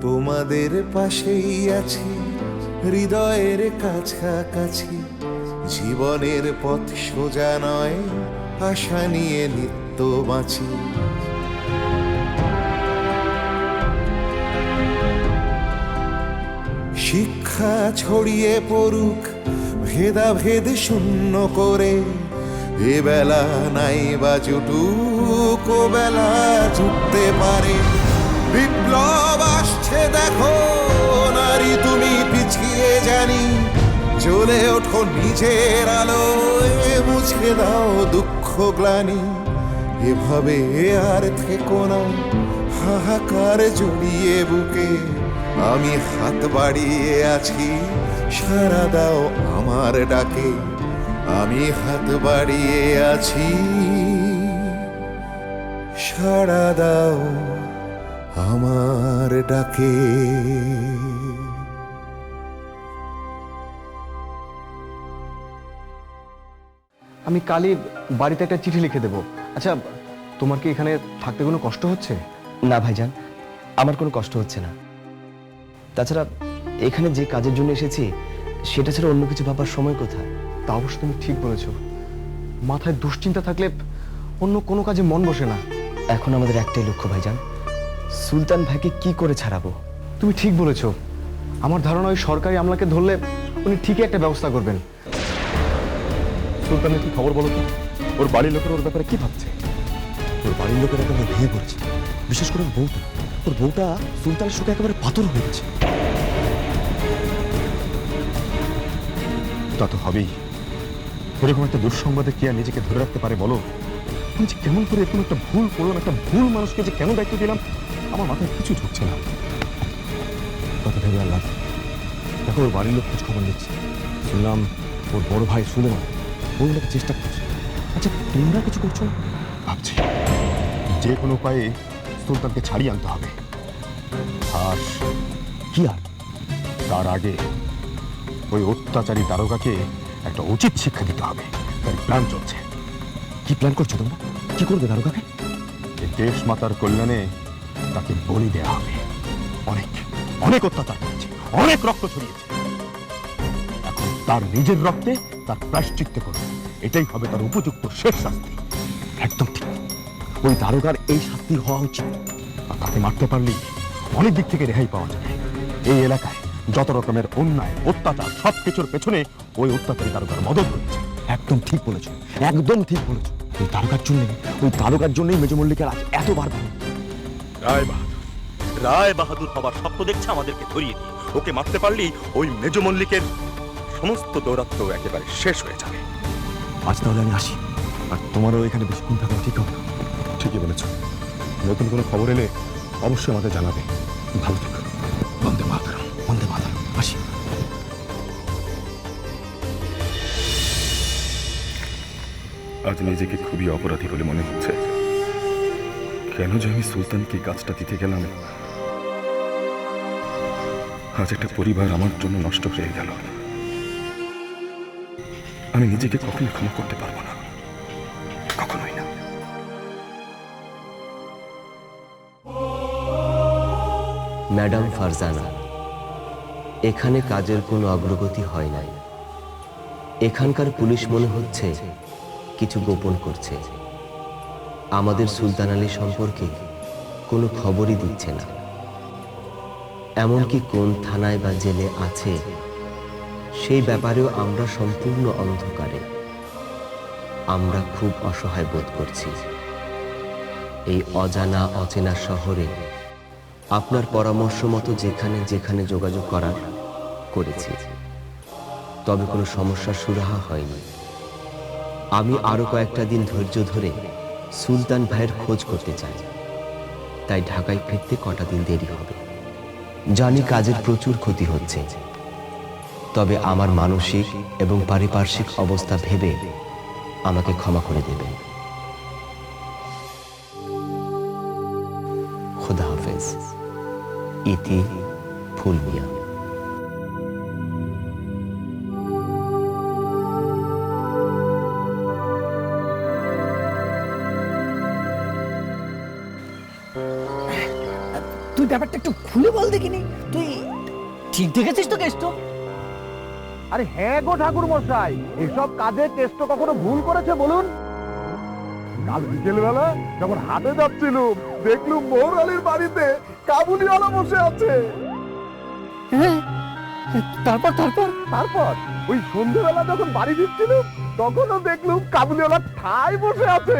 তোমাদের পাশেই আছি হৃদয়ের কাছাকাছি। জীবনের পথ সোজা নয়, আশা নিয়ে নিত্য বাঁচি। শিক্ষা ছড়িয়ে পড়ুক ভেদাভেদ শূন্য করে, এ বেলা নাই বা জুটুক ও বেলা জুটতে পারে। বিপ্লব আসছে দেখো নারী তুমি পিছিয়ে জানি, জ্বলে ওঠো নিজের আলোয়, মুছে দাও দুঃখ গ্লানি। এভাবে আর থেকো না হাহাকার জড়িয়ে বুকে, আমি হাত বাড়িয়ে আছি সাড়া দাও আমার ডাকে। আমি হাত বাড়িয়ে আছি সাড়া দাও আমার ডাকে। আমি কালই বাড়িতে একটা চিঠি লিখে দেব। আচ্ছা, তোমার কি এখানে থাকতে কোনো কষ্ট হচ্ছে? না ভাইজান, আমার কোনো কষ্ট হচ্ছে না। তাছাড়া এখানে যে কাজের জন্য এসেছি সেটা ছাড়া অন্য কিছু ভাবার সময় কোথায়? তা অবশ্য তুমি ঠিক বলেছ। মাথায় দুশ্চিন্তা থাকলে অন্য কোনো কাজে মন বসে না। এখন আমাদের একটাই লক্ষ্য ভাইজান, সুলতান ভাইকে কি করে ছাড়াবো। তুমি ঠিক বলেছ। আমার ধারণা ওই সরকারি আমলাকে ধরলে উনি ঠিকই একটা ব্যবস্থা করবেন। সুলতানের কি খবর বলো তো? ওর বাড়ির লোকের ওর ব্যাপারে কি ভাবছে? ওর বাড়ির লোকের একেবারে ভেঙে পড়েছে, বিশেষ করে ওর বউটা সুলতানের সুখে একেবারে পাথর হয়ে গেছে। তা তো হবেই। এরকম একটা দুঃসংবাদে কে আর নিজেকে ধরে রাখতে পারে বলো? আমি যে কেমন করে এরকম একটা ভুল করলাম, একটা ভুল মানুষকে যে কেন দায়িত্ব দিলাম, আমার মাথায় কিছু ঢুকছে না। কথা ভেবে আর লাভ নেই। দেখো, ওর বাড়ির লোক খোঁজ খবর নিচ্ছে, শুনলাম ওর বড় ভাই সুলেমান বলতে চেষ্টা করছে। আচ্ছা, তোমরা কিছু করছো না? ভাবছি যে কোনো উপায়ে সুলতানকে ছাড়িয়ে আনতে হবে। আর কি আর তার আগে ওই অত্যাচারী দারোগাকে একটা উচিত শিক্ষা দিতে হবে। তার প্ল্যান চলছে। কি প্ল্যান করছো তোমরা? কি করবে দারোগাকে? এই দেশ মাতার কল্যাণে তাকে বলি দেওয়া হবে। অনেক অনেক অত্যাচার করেছে, অনেক রক্ত ছড়িয়েছে। এখন তার নিজের রক্তে তার প্রায়শ্চিত্ত করবে। এটাই হবে তার উপযুক্ত শেষ শাস্তি। একদম ঠিক। ওই দারোগার এই শাস্তি হওয়া উচিত। আর তাকে মারতে পারলেই অনেক দিক থেকে রেহাই পাওয়া যাবে। এই এলাকায় যত রকমের অন্যায় অত্যাচার সবকিছুর পেছনে ওই অত্যাচারী দারোগার মদত রয়েছে। একদম ঠিক বলেছ, একদম ঠিক বলেছ। ওই দারোগার জন্যই মেজ মল্লিকের আজ এতবার রায় বাহাদুর হবার স্বপ্ন দেখছে আমাদেরকে ধরিয়ে দিয়ে। ওকে মারতে পারলেই ওই মেজ মল্লিকের সমস্ত দৌরাত্ম একেবারে শেষ হয়ে যাবে। আজ তাহলে আমি আসি। আর তোমারও এখানে বেশিক্ষণ থাকা ঠিক হবে। ঠিকই বলেছ। নতুন কোনো খবর এলে অবশ্যই আমাদের জানাবে। ভালো থেকো। বন্দে মাতরম, বন্দে মাতরম। আসি। আজ নিজেকে খুবই অপরাধী বলে মনে হচ্ছে। কেন যে আমি সুলতানকে কাজটা দিতে গেলাম। আজ একটা পরিবার আমার জন্য নষ্ট হয়ে গেল। আমি নিজেকে কখনো ক্ষমা করতে পারবো না, কখনোই না। ম্যাডাম ফারজানা, এখানে কাজের কোনো অগ্রগতি হয় নাই। এখানকার পুলিশ মনে হচ্ছে কিছু গোপন করছে। আমাদের সুলতান আলী সম্পর্কে কোনো খবরই দিচ্ছে না। এমনকি কোন থানায় বা জেলে আছে সেই ব্যাপারেও আমরা সম্পূর্ণ অন্ধকারে। আমরা খুব অসহায় বোধ করছি। এই অজানা অচেনা শহরে আপনার পরামর্শ মতো যেখানে যেখানে যোগাযোগ করার করেছি, তবে কোনো সমস্যার সুরাহা হয়নি। আমি আরো কয়েকটা দিন ধৈর্য ধরে সুলতান ভাইয়ের খোঁজ করতে চাই। তাই ঢাকায় ফিরতে কটা দিন দেরি হবে। জানি কাজের প্রচুর ক্ষতি হচ্ছে, তবে আমার মানসিক এবং পারিপার্শ্বিক অবস্থা ভেবে আমাকে ক্ষমা করে দেবেন। খুদা হাফেজ। ইতি ফুল মিয়া। তুই ব্যাপারটা একটু খুলে বল দেখিনি, তুই ঠিক দেখেছিস তো কেষ্ট? আরে হ্যাঁ গো ঠাকুর মশাই, এসব কাজে কেষ্ট কখনো ভুল করেছে বলুন? কাল বিকেলবেলা যখন হাটে যাচ্ছিলুম দেখলুম মোহর আলীর বাড়িতে কাবুলিওয়ালা বসে আছে। হ্যাঁ, তারপর তারপর তারপর ওই সন্ধ্যেবেলা যখন বাড়ি ফিরছিলুম তখনও দেখলুম কাবুলিওয়ালা ঠাই বসে আছে।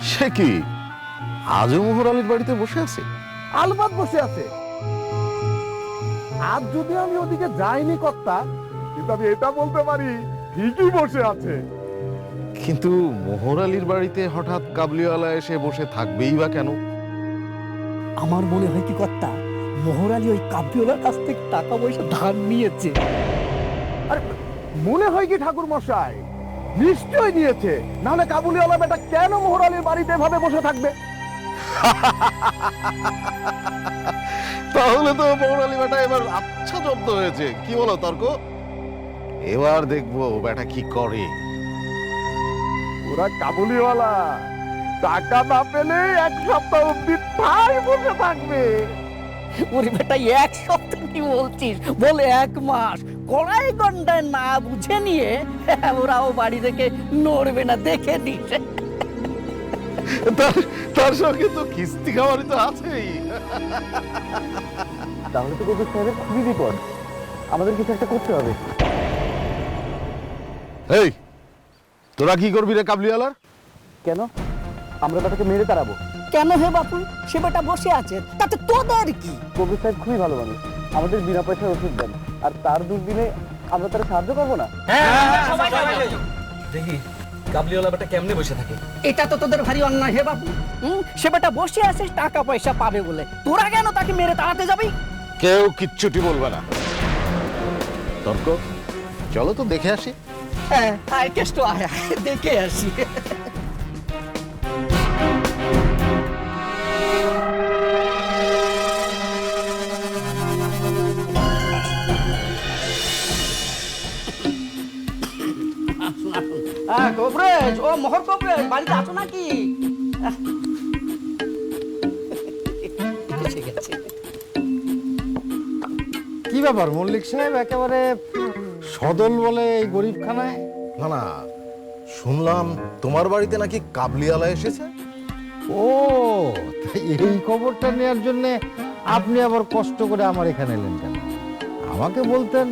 সে কি আজও মোহর আলীর বাড়িতে বসে আছে? আলবাত বসে আছে। আজ যদি আমি ওদিকে যাইনি কর্তা, কিন্তু আমি এটা বলতে পারি ঠিকই বসে আছে। কিন্তু মোহর আলীর বাড়িতে হঠাৎ কাবলিওয়ালা এসে বসে থাকবেই বা কেন? আমার মনে হয় কি কর্তা, মোহর আলী ওই কাব্যলার কাছ থেকে টাকা পয়সা ধার নিয়েছে। আরে মনে হয় কি ঠাকুর মশাই, নিশ্চয় নিয়েছে, নাহলে কাবুলিওয়ালা বেটা কেন মোহর আলীর বাড়িতে এভাবে বসে থাকবে? তাহলে তো মোহর আলী বেটা এবার আচ্ছা জব্দ হয়েছে, কি বলো তর্ক? এবার দেখবো বেটা কি করে। ওরা কাবুলিওয়ালা টাকা না পেলে এক সপ্তাহ অব্দি ঠাই বসে থাকবে। ওরে বেটা, এক সপ্তাহ কি বলছিস, বলে 1 মাস কড়াই গন্ডায় না বুঝে নিয়ে ওরাও বাড়ি থেকে নড়বে না, দেখে নিস। তার সঙ্গে তো কিস্তি খাওয়ারই তো আছেই। তাহলে তো কবির সাহেবের খুবই বিপদ, আমাদের কিছু একটা করতে হবে। এই তোরা কি করবি রে কাবলিওয়ালার? কেন? আমরা তাকে মেরে তাড়াবো? কেন হে বাপু, সে বেটা বসে আছে, তাতে তোদের কি? কবির সাহেব খুবই ভালো মানুষ, আমাদের বিনা পয়সার ওষুধ দেন, আর তার দুর্দিনে আমরা তারা সাহায্য করবো না? দেখি কাবলিওয়ালা বেটা কেমনে বসে থাকে। এটা তো তোদের ভারী অন্যায় হে বাপু। সে বেটা বসে আছে টাকা পয়সা পাবে বলে, তোরা কেন তাকে মেরে তাড়াতে যাবি? কেউ কিচ্ছুটি বলবে না। তর্ক, চলো তো দেখে আসি। হ্যাঁ, আয় কেষ্ট, আয় আয়, দেখে আসি। কবরেজ, ও মোহর কবরেজ, বাড়িতে আছো নাকি? এসে গেছে। কি ব্যাপার মল্লিক সাহেব, একেবারে সদল বলে এই গরিবখানায়? না না, শুনলাম তোমার বাড়িতে নাকি কাবলিওয়ালা এসেছে। ও, তাই এই খবরটা নেওয়ার জন্য আপনি আবার কষ্ট করে আমার এখানে এলেন কেন? আমাকে বলতেন,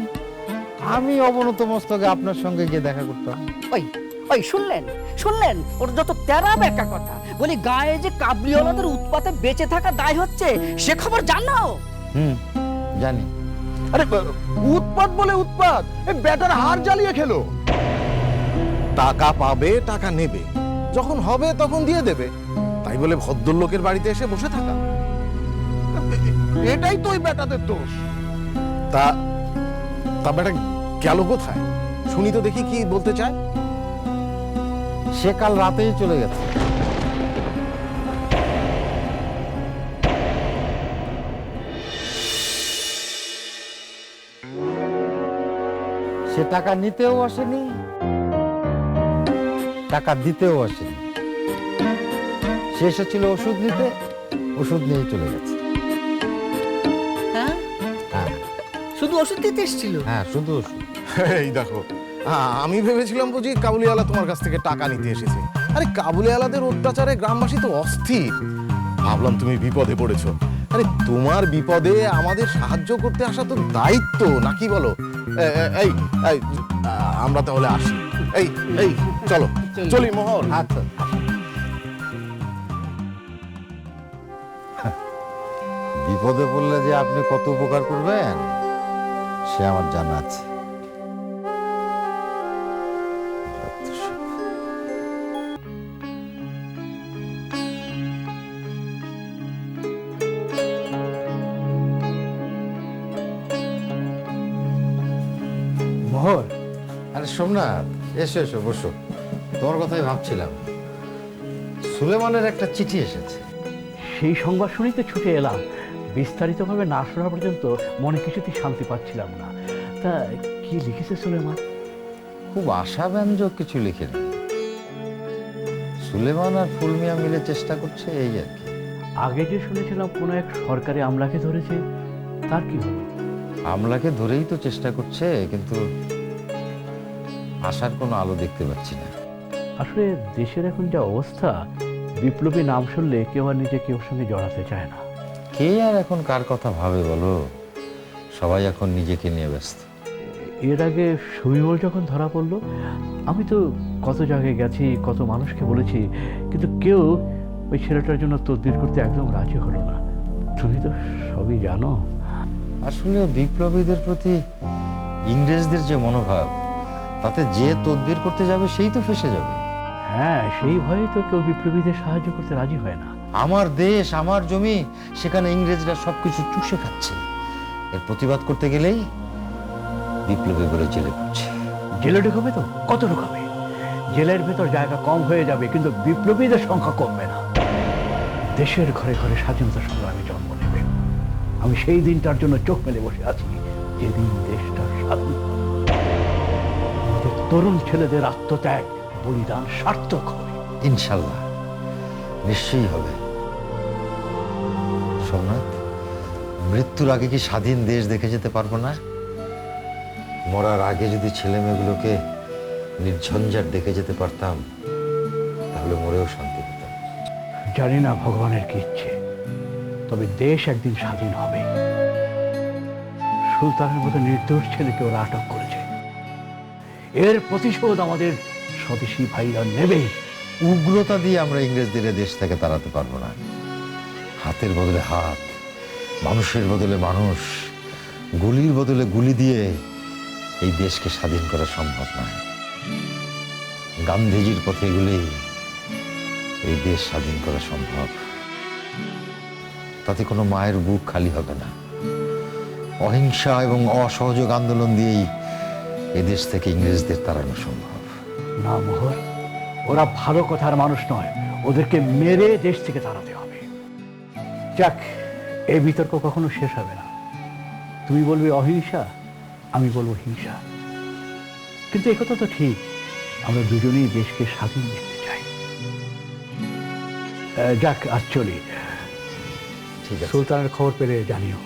আমি অবনত মস্তকে আপনার সঙ্গে গিয়ে দেখা করতাম। ওই ওই শুনলেন শুনলেন, ওর যত তেরা বেকা কথা। বলি গায়ে যে কাবলিওয়ালাদের উৎপাতে বেঁচে থাকা দায় হচ্ছে, সে খবর জানো? জানি। আরে উৎপাত বলে উৎপাত, এই বেটার হার জ্বালিয়ে খেলো। টাকা পাবে, টাকা নেবে, যখন হবে তখন দিয়ে দেবে, তাই বলে ভদ্রলোকের বাড়িতে এসে বসে থাকা, এটাই তো ওই বেটাদের দোষ। তা তা বেটা গেল কোথায়? শুনি তো দেখি কি বলতে চায়। সে কাল রাতেই চলে গেছে। সে টাকা নিতেও আসেনি, টাকা দিতেও আসেনি। সে এসেছিল ওষুধ নিতে, ওষুধ নিয়ে চলে গেছে। হ্যাঁ, হ্যাঁ শুধু ওষুধ দিতে এসেছিল? হ্যাঁ, শুধু ওষুধ। এই দেখো, আমি ভেবেছিলাম বুঝি কাবুলিওয়ালা তোমার কাছ থেকে টাকা নিতে এসেছে। আরে কাবুলিওয়ালাদের অত্যাচারে গ্রামবাসী তো অস্থির, ভাবলাম তুমি বিপদে পড়েছো। আরে তোমার বিপদে আমাদের সাহায্য করতে আসা তো দায়িত্ব, নাকি বলো? এই এই, আমরা তাহলে আসি। এই এই চলো, চলি মোহর। আচ্ছা, বিপদে পড়লে যে আপনি কত উপকার করবেন সে আমার জানা আছে। মোহর, আরে সোমনাথ, এসো এসো, বসো। তোমার কথাই ভাবছিলাম। সুলেমানের একটা চিঠি এসেছে। সেই সংবাদ শুনেই তো ছুটে এলাম। বিস্তারিতভাবে না শোনা পর্যন্ত মনে কিছুতেই শান্তি পাচ্ছিলাম না। তা কি লিখেছে সুলেমান? খুব আশাব্যঞ্জক কিছু লিখেনি। সুলেমান আর ফুলমিয়া মিলে চেষ্টা করছে, এই আর কি। আগে যে শুনেছিলাম কোনো এক সরকারি আমলাকে ধরেছে, তার কি হলো? আমলাকে ধরেই তো চেষ্টা করছে, কিন্তু আসার কোনো আলো দেখতে পাচ্ছি না। আসলে দেশের এখন যা অবস্থা, বিপ্লবী নাম শুনলে কেউ আর নিজে কেউ সঙ্গে জড়াতে চায় না। কে আর এখন কার কথা ভাবে বলো? সবাই এখন নিজেকে নিয়ে ব্যস্ত। এর আগে সুবিমল যখন ধরা পড়লো, আমি তো কত জায়গায় গেছি, কত মানুষকে বলেছি, কিন্তু কেউ ওই ছেলেটার জন্য তদবির করতে একদম রাজি হলো না। তুমি তো সবই জানো। আসলে বিপ্লবীদের প্রতি ইংরেজদের যে মনোভাব, তাতে যে তদবির করতে যাবে সেই তো ফেঁসে যাবে। হ্যাঁ, সেই ভয়ে তো কেউ বিপ্লবীদের সাহায্য করতে রাজি হয় না। আমার দেশ, আমার জমি, সেখানে ইংরেজরা সবকিছু চুষে খাচ্ছে। এর প্রতিবাদ করতে গেলেই বিপ্লবী বলে জেলে পড়ছে। জেলে ঢুকাবে তো? কত ঢুকাবে? জেলের ভেতর জায়গা কম হয়ে যাবে, কিন্তু বিপ্লবীদের সংখ্যা কমবে না। দেশের ঘরে ঘরে স্বাধীনতা সংগ্রামে জন্ম নেবে। আমি সেই দিনটার জন্য চোখ মেলে বসে আছি, যেদিন দেশটা স্বাধীন হবে। আমাদের তরুণ ছেলেদের আত্মত্যাগ, বলিদান সার্থক হবে। ইনশাল্লাহ, নিশ্চয়ই হবে। সোমনাথ, মৃত্যুর আগে কি স্বাধীন দেশ দেখে যেতে পারবো না? মরার আগে যদি ছেলে মেয়েগুলোকে নির্ঝঞ্ঝাট দেখে যেতে পারতাম, তাহলে মরেও শান্তি পেতাম। জানি না ভগবানের কি ইচ্ছে, তবে দেশ একদিন স্বাধীন হবে। সুলতানের মতো নির্দোষ ছেলেকে ওরা আটক করেছে। এর প্রতিশোধ আমাদের স্বদেশী ভাইরা নেবেই। উগ্রতা দিয়ে আমরা ইংরেজদের এ দেশ থেকে তাড়াতে পারবো না। হাতের বদলে হাত, মানুষের বদলে মানুষ, গুলির বদলে গুলি দিয়ে এই দেশকে স্বাধীন করা সম্ভব নয়। গান্ধীজির পথে এগুলি এই দেশ স্বাধীন করা সম্ভব। তাতে কোনো মায়ের বুক খালি হবে না। অহিংসা এবং অসহযোগ আন্দোলন দিয়েই এদেশ থেকে ইংরেজদের তাড়ানো সম্ভব। না মোহর, ওরা ভালো কথার মানুষ নয়, ওদেরকে মেরে দেশ থেকে তাড়াতে হবে। যাক, এই বিতর্ক কখনো শেষ হবে না। তুমি বলবে অহিংসা, আমি বলবো হিংসা, কিন্তু একথা তো ঠিক, আমরা দুজনেই দেশকে স্বাধীন দেখতে চাই। যাক, আজ চলি। ঠিক আছে। সুলতানের খবর পেলে জানিও।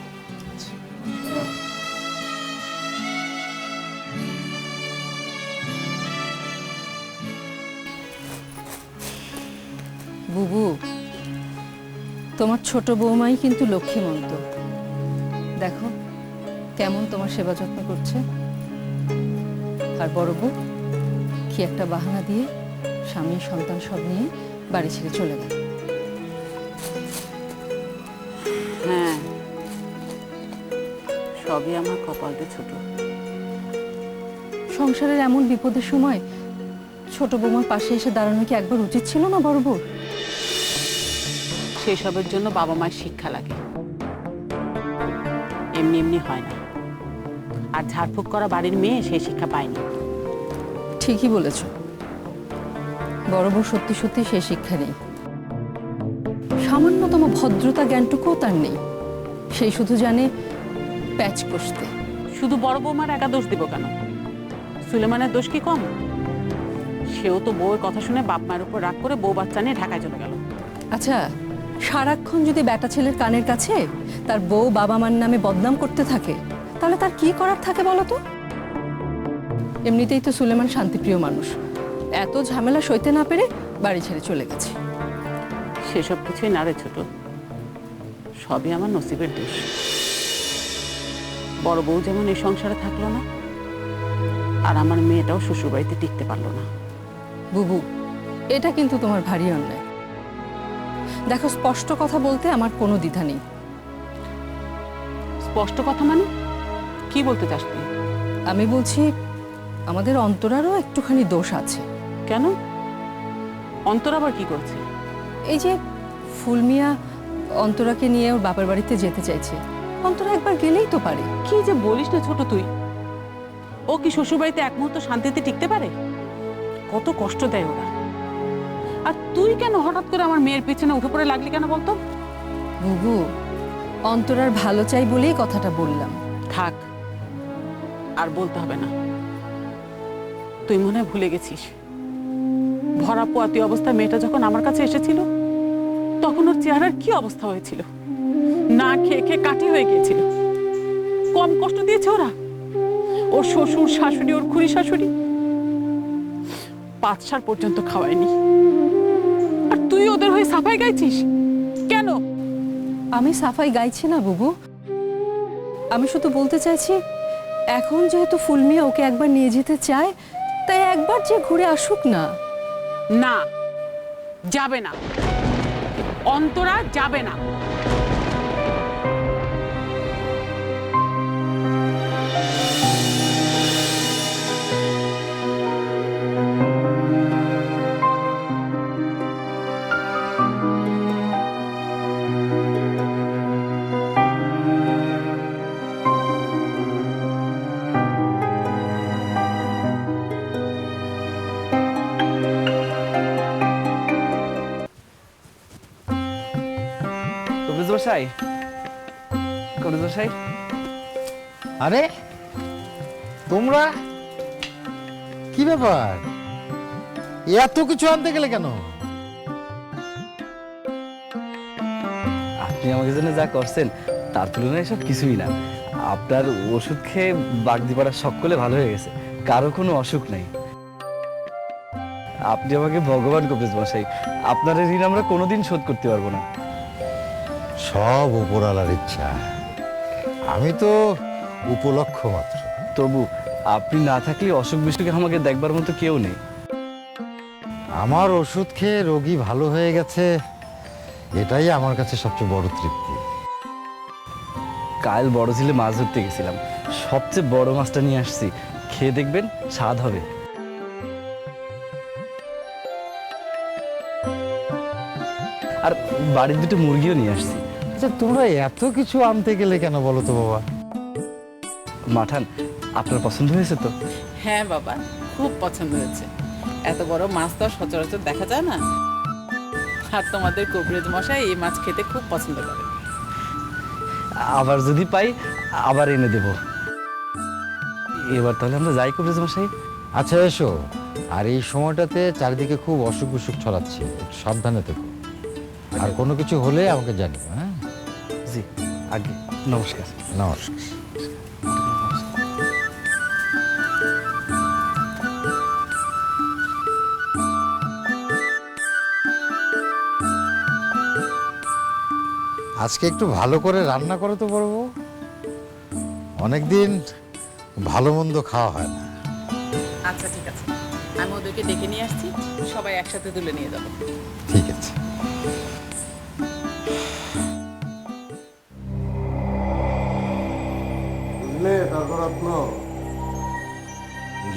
বুবু, তোমার ছোট বৌমাই কিন্তু লক্ষ্মীমন্ত। দেখো কেমন তোমার সেবা যত্ন করছে। আর বড় বউ কি একটা বাহানা দিয়ে স্বামী সন্তান সব নিয়ে বাড়ি ছেড়ে চলে গেল। হ্যাঁ, সবই আমার কপালটা ছোট। সংসারের এমন বিপদের সময় ছোট বৌমার পাশে এসে দাঁড়ানো কি একবার উচিত ছিল না বড় বউ? সেসবের জন্য বাবা মায়ের শিক্ষা লাগে, এমনি এমনি হয় না। আর ঝাড়ফুঁক করা বাড়ির মেয়ে সেই শিক্ষা পায়নি। ঠিকই বলেছ, বড় বউ সত্যি সত্যি সেই শিক্ষা নেই। সামান্যতম ভদ্রতা জ্ঞানটুকুও তার নেই। সেই শুধু জানে প্যাচ কষতে। শুধু বড় বৌমার একা দোষ দিব কেন? সুলেমানের দোষ কি কম? সেও তো বউয়ের কথা শুনে বাপ মায়ের উপর রাগ করে বউ বাচ্চা নিয়ে ঢাকায় চলে গেল। আচ্ছা, সারাক্ষণ যদি বেটা ছেলের কানের কাছে তার বউ বাবা মার নামে বদনাম করতে থাকে, তাহলে তার কি করার থাকে বলো তো? এমনিতেই তো সুলেমান শান্তিপ্রিয় মানুষ, এত ঝামেলা সইতে না পেরে বাড়ি ছেড়ে চলে গেছে। সেসব কিছুই না রে ছোট, সবই আমার নসিবের দোষ। বড় বউ যেমন এই সংসারে থাকলো না, আর আমার মেয়েটাও শ্বশুরবাড়িতে টিকতে পারলো না। বুবু, এটা কিন্তু তোমার ভারী অন্যায়। দেখো, স্পষ্ট কথা বলতে আমার কোনো দ্বিধা নেই। স্পষ্ট কথা মানে কি বলতে চাস তুই? আমি বলছি আমাদের অন্তরারও একটুখানি দোষ আছে। কেন? অন্তর আবার কি করছে? এই যে ফুলমিয়া অন্তরাকে নিয়ে ওর বাপের বাড়িতে যেতে চাইছে, অন্তরা একবার গেলেই তো পারে। কি যে বলিস না ছোট তুই, ও কি শ্বশুরবাড়িতে এক মুহূর্ত শান্তিতে টিকতে পারে? কত কষ্ট দেয় ওরা। আর তুই কেন হঠাৎ করে আমার মেয়ের পিছনে উঠে পড়ে লাগলি কেন বলতো? বুবু, অন্তরার ভালো চাই বলেই কথাটা বললাম। থাক, আর বলতে হবে না। তুই মনে হয় ভুলে গেছিস, ভরা পোয়াতি অবস্থায় মেয়েটা যখন আমার কাছে এসেছিল তখন ওর চেহারার কি অবস্থা হয়েছিল? না খেয়ে খেয়ে কাঠি হয়ে গিয়েছিল। কম কষ্ট দিয়েছে ওরা? ওর শ্বশুর শাশুড়ি, ওর খুড়ি শাশুড়ি 5 সাল পর্যন্ত খাওয়ায়নি, আর তুই ওদের হয়ে সাফাই গাইছিস কেন? আমি সাফাই গাইছি না বুবু, আমি শুধু বলতে চাইছি এখন যেহেতু ফুলমিয়া ওকে একবার নিয়ে যেতে চায়, তাই একবার যে ঘুরে আসুক না। না, যাবে না, অন্তরা যাবে না। আরে তোমরা কি ব্যাপার, এত কিছু আনতে গেলে কেন? আপনি আমাকে জন্য যা করছেন তার তুলনায় সব কিছুই না। আপনার ওষুধ খেয়ে বাগদিপাড়ার সকলে ভালো হয়ে গেছে, কারো কোনো অসুখ নাই। আপনি আমাকে ভগবান কবিরাজ মশাই, আপনার এই ঋণ আমরা কোনোদিন শোধ করতে পারবো না। সব উপরওয়ালার ইচ্ছা, আমি তো উপলক্ষ মাত্র। তবু আপনি না থাকলে অসুখ বিসুখে আমাকে দেখবার মতো কেউ নেই। আমার ওষুধ খেয়ে রোগী ভালো হয়ে গেছে, এটাই আমার কাছে সবচেয়ে বড় তৃপ্তি। কাল বড় ঝিলে মাছ ধরতে গেছিলাম, সবচেয়ে বড় মাছটা নিয়ে আসছি, খেয়ে দেখবেন স্বাদ হবে। আর বাড়ির দুটো মুরগিও নিয়ে আসছি। আচ্ছা তোমরা এত কিছু আনতে গেলে কেন বলো তো বাবা? মাঠান, আপনার পছন্দ হয়েছে তো? হ্যাঁ বাবা, খুব পছন্দ হয়েছে। এত বড় মাছ তো সচরাচর দেখা যায় না, আর তোমাদের কবিরাজ মশাই এই মাছ খেতে খুব পছন্দ করে। আবার যদি পাই আবার এনে দেব। এবার তাহলে আমরা যাই কবিরাজ মশাই। আচ্ছা এসো। আর এই সময়টাতে চারিদিকে খুব অসুখ বিসুখ ছড়াচ্ছে, একটু সাবধানে থেকো। আর কোনো কিছু হলে আমাকে জানিও। হ্যাঁ জি, আগে নমস্কার। নমস্কার। আজকে একটু ভালো করে রান্না করো তো বড় বউ, অনেকদিন ভালো মন্দ খাওয়া হয় না। আচ্ছা ঠিক আছে, আমি ওদেরকে ডেকে নিয়ে আসছি, সবাই একসাথে তুলে নিয়ে যাবো। ঠিক আছে। বুঝলে তারকরত্ন,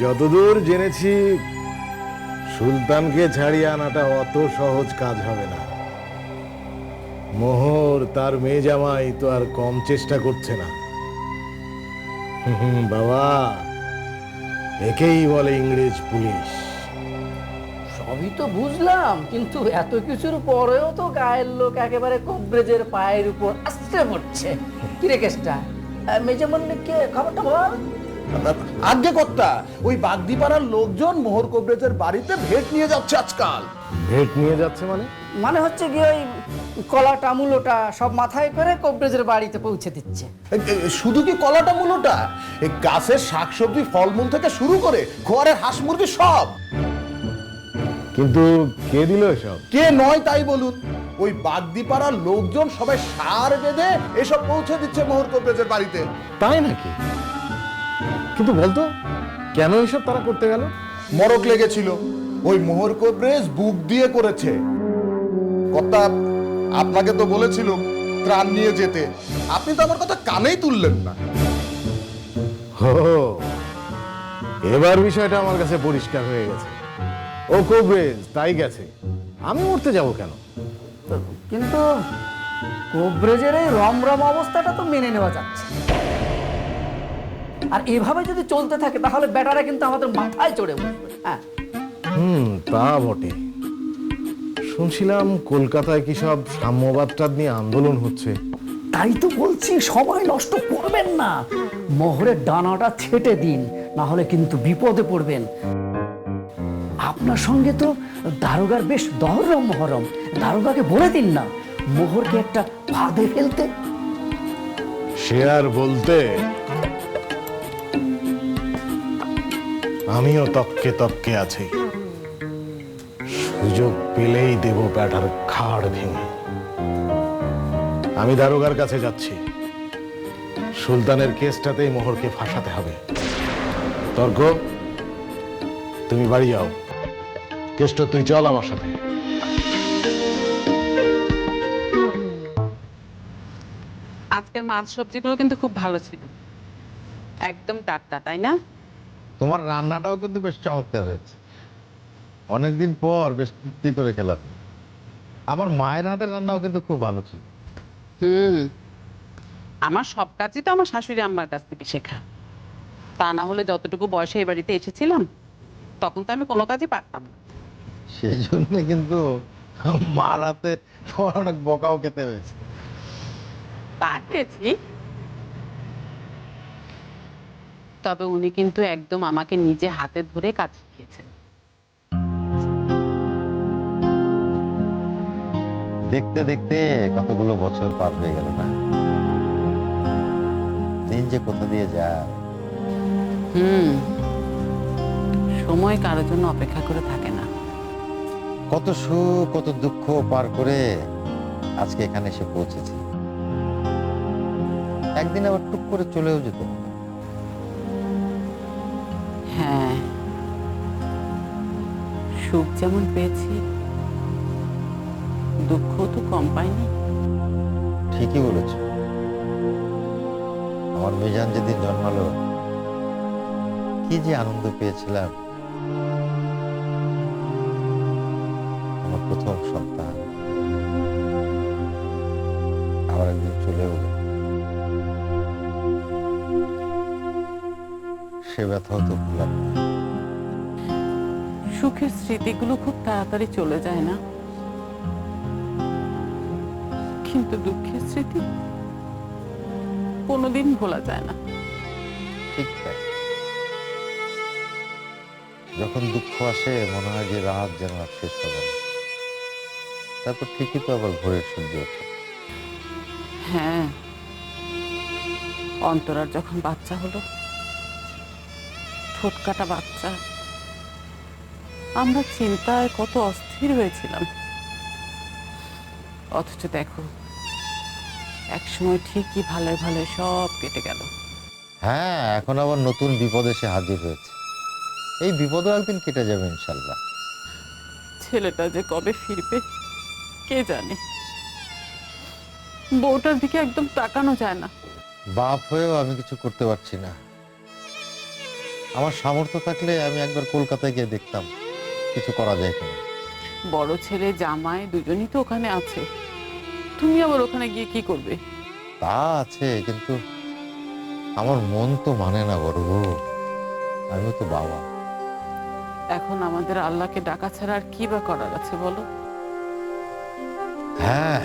যতদূর জেনেছি সুলতানকে ছাড়িয়ে আনাটা অত সহজ কাজ হবে না। মোহর তার মেয়ে জামাই তো আর কম চেষ্টা করছে না। বাবা, একেই বলে ইংরেজ পুলিশ। সবই তো বুঝলাম, কিন্তু এত কিছুর পরেও তো গায়ের লোক একেবারে কবরেজের পায়ের উপর আসতে পড়ছে। কিরে কেসটা, মেজে মল্লিককে খবরটা বল। আজ্ঞে কর্তা, ওই বাগদিপাড়ার লোকজন মোহর কবরেজের বাড়িতে ভেট নিয়ে যাচ্ছে আজকাল। ভেট নিয়ে যাচ্ছে মানে? মানে হচ্ছে কি, ওই কলাটা মূলোটা সব মাথায় করে কবরেজের বাড়িতে পৌঁছে দিচ্ছে। শুধু কি কলাটা মূলোটা, এই গাছের শাকসবজি ফলমূল থেকে শুরু করে ঘরের হাঁস মুরগি সব। কিন্তু কে দিল এসব? কে নয় তাই বলুন, ওই বাগদিপাড়ার লোকজন সবাই সার বেঁধে এসব পৌঁছে দিচ্ছে মোহর কবরেজের বাড়িতে। তাই নাকি? কিন্তু বলতো কেন এসব তারা করতে গেল? মরক লেগেছিল, ওই মোহর কবরেজ বুক দিয়ে করেছে। কর্তা, আপনাকে তো বলেছিল ত্রাণ নিয়ে যেতে, আপনি তো আমার কথা কানেই তুললেন না। ও, এবার বিষয়টা আমার কাছে পরিষ্কার হয়ে গেছে। ও কবরেজ তাই গেছে, আমি মরতে যাব কেন? কিন্তু কবরেজের এই রমরম অবস্থাটা তো মেনে নেওয়া যাচ্ছে, আর এভাবে যদি চলতে থাকে তাহলে বেটারা কিন্তু আমাদের মাথায় চড়ে উঠবে। হ্যাঁ, তা বটে। শুনছিলাম কলকাতায় কি সব সাম্যবাদটা নিয়ে আন্দোলন হচ্ছে। তাই তো বলছি, সময় নষ্ট করবেন না, মোহরের ডানাটা ছেটে দিন, না হলে কিন্তু বিপদে পড়বেন। আপনার সঙ্গে তো দারোগার বেশ দহরম মহরম। দারোগাকে বলে দিন না মোহরকে একটা ফাঁদে ফেলতে। সে আর বলতে, আমিও তককে তককে আছি, সুযোগ পেলেই দেব ব্যাটার ঘাড় ভেঙে। আমি দারোগার কাছে যাচ্ছি, সুলতানের কেসটাতেই মোহরকে ফাঁসাতে হবে। তর্ক, তুমি বাড়ি যাও, কেসটা তুই চল আমার সাথে। আজকের মাছ সবজিগুলো কিন্তু খুব ভালো ছিল, একদম টাটকা, তাই না? তোমার রান্নাটাও কিন্তু বেশ চমৎকার হয়েছে, অনেকদিন পর বেশ তৃপ্তি করে খেলাম। আমার মায়ের হাতের রান্নাও কিন্তু খুব ভালো ছিল। আমার সব কাজই তো আমার শাশুড়ি আম্মার কাছ থেকে শেখা। তা না হলে যতটুকু বয়সে এই বাড়িতে এসেছিলাম তখন তো আমি কোনো কাজই পারতাম না। সেই জন্য কিন্তু মার হাতে তোমার অনেক বকাও খেতে হয়েছে। পাঠিয়েছি, তবে উনি কিন্তু একদম আমাকে নিজে হাতে ধরে কাজ শিখিয়েছেন। দেখতে দেখতে কতগুলো বছর পার হয়ে গেল না, দিন যে কোথা দিয়ে যায়। সময় কারোর জন্য অপেক্ষা করে থাকে না। কত সুখ কত দুঃখ পার করে আজকে এখানে এসে পৌঁছেছি, একদিন আবার টুক করে চলেও যেত। হ্যাঁ, সুখ যেমন পেয়েছি দুঃখ তো কম পাইনি। ঠিকই বলেছ, আমার মিজান যেদিন জন্মালো কি যে আনন্দ পেয়েছিলাম। আমার প্রথম সন্তান আবার একদিন চলেও গেল, সে ব্যথাও তো ভুলাম না। সুখের স্মৃতিগুলো খুব তাড়াতাড়ি চলে যায় না, কিন্তু দুঃখের স্মৃতি কোনোদিন ভোলা যায় না। ঠিক তাই, যখন দুঃখ আসে মনে হয় যে রাত যেন আর শেষ হবে না, তারপর ঠিকই তো আবার ভোরের সূর্য ওঠে। হ্যাঁ, অন্তরার যখন বাচ্চা হলো, ঠোঁট কাটা বাচ্চা, আমরা চিন্তায় কত অস্থির হয়েছিলাম। অথচ দেখো একসময় ঠিকই ভালো ভালো সব কেটে গেল। হ্যাঁ, এখন আবার নতুন বিপদ এসে হাজির হয়েছে। এই বিপদও একদিন কেটে যাবে ইনশাল্লাহ। ছেলেটা যে কবে ফিরবে কে জানে। বউটার দিকে একদম তাকানো যায় না। বাপ হয়েও আমি কিছু করতে পারছি না। আমার সামর্থ্য থাকলে আমি একবার কলকাতায় গিয়ে দেখতাম কিছু করা যায় কিনা। বড় ছেলে জামাই দুজনই তো ওখানে আছে, তুমি আবার ওখানে গিয়ে কি করবে? তা আছে, কিন্তু আমার মন তো মানে না বড় বউ, আমিও তো বাবা। এখন আমাদের আল্লাহকে ডাকা ছাড়া আর কি বা করার আছে বলো? হ্যাঁ,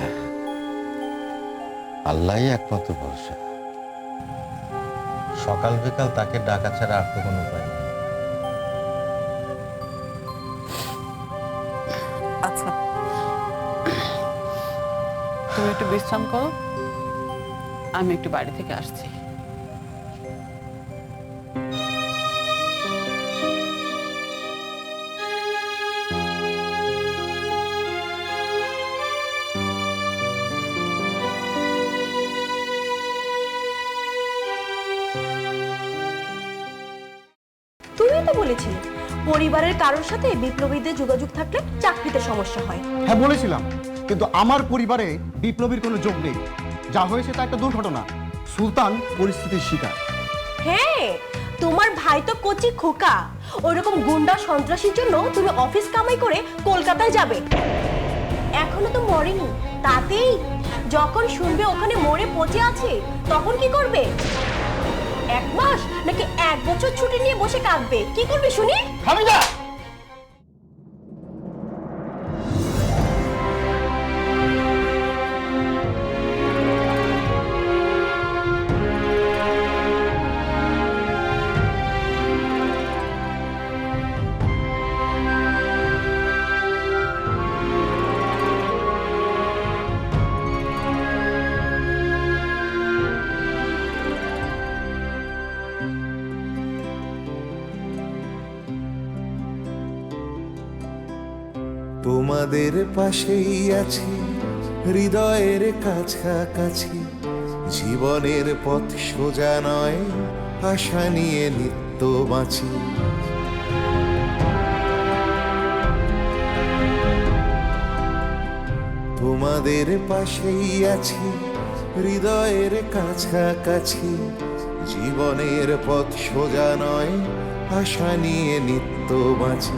আল্লাহই একমাত্র ভরসা। সকাল বিকাল তাকে ডাকা ছাড়া আর তো কোনো উপায় নেই। আচ্ছা, তুমি একটু বিশ্রাম করো, আমি একটু বাড়ি থেকে আসছি। তুমি তো বলেছিলে পরিবারের কারোর সাথে বিপ্লবীদের যোগাযোগ থাকলে চাকরিতে সমস্যা হয়। হ্যাঁ বলেছিলাম, কিন্তু আমার পরিবারে বিপ্লবীর কোনো যোগ নেই। যা হয়েছে তা একটা দুর্ঘটনা। সুলতান পরিস্থিতির শিকার। হ্যাঁ, তোমার ভাই তো কচি খোকা, ওইরকম গুন্ডা সন্ত্রাসীর জন্য তুমি অফিস কামাই করে কলকাতায় যাবে। এখনো তো মরেনি, তাতেই যখন শুনবে ওখানে মরে পচে আছে তখন কি করবে? 1 মাস নাকি 1 বছর ছুটি নিয়ে বসে কাঁদবে? কি করবে শুনি? হামিদা, তোমাদের পাশেই আছি হৃদয়ের কাছাকাছি, জীবনের পথ সোজা নয়, আশা নিয়ে নিত্য বাঁচি। তোমাদের পাশেই আছি হৃদয়ের কাছাকাছি, জীবনের পথ সোজা নয়, আশা নিয়ে নিত্য বাঁচি।